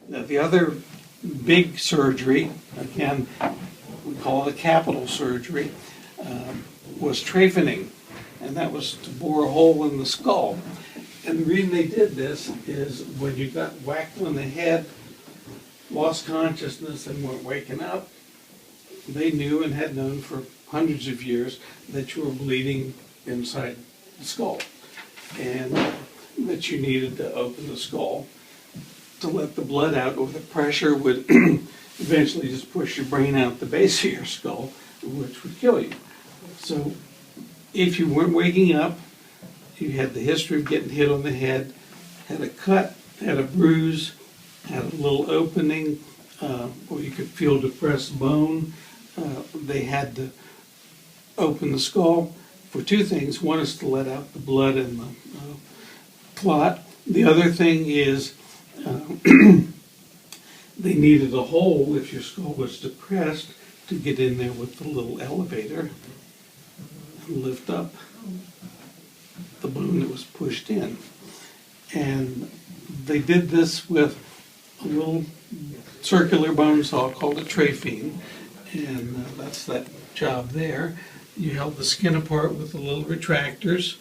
Now, the other big surgery, again, we call it a capital surgery, was Trephining, and that was to bore a hole in the skull. And the reason they did this is when you got whacked on the head, lost consciousness, and weren't waking up, they knew and had known for hundreds of years that you were bleeding inside the skull, and that you needed to open the skull to let the blood out, or the pressure would eventually just push your brain out the base of your skull, which would kill you. So if you weren't waking up, you had the history of getting hit on the head, had a cut, had a bruise, had a little opening, or you could feel depressed bone, they had to open the skull for two things. One is to let out the blood and the clot. The other thing is they needed a hole if your skull was depressed to get in there with the little elevator and lift up the bone that was pushed in. And they did this with a little circular bone saw called a Trephining, and that's that job there. You held the skin apart with the little retractors.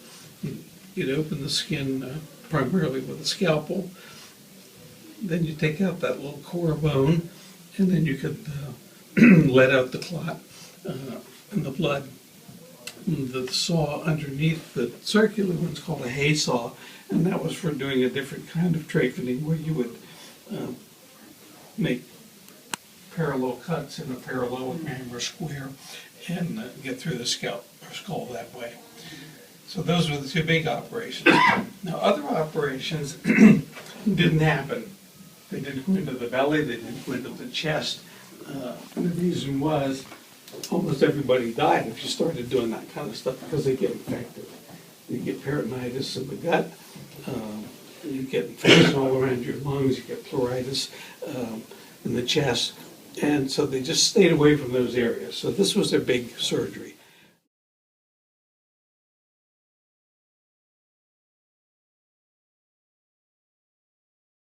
You'd open the skin primarily with a scalpel. Then you take out that little core bone, and then you could let out the clot and the blood. The saw underneath the circular one's called a hay saw, and that was for doing a different kind of Trephining, where you would make parallel cuts in a parallelogram or square and get through the scalp or skull that way. So those were the two big operations. Now, other operations didn't happen. They didn't go into the belly, they didn't go into the chest. And the reason was almost everybody died if you started doing that kind of stuff, because they get infected. You get peritonitis in the gut, you get infection all around your lungs, you get pleuritis in the chest, and so they just stayed away from those areas. So this was their big surgery.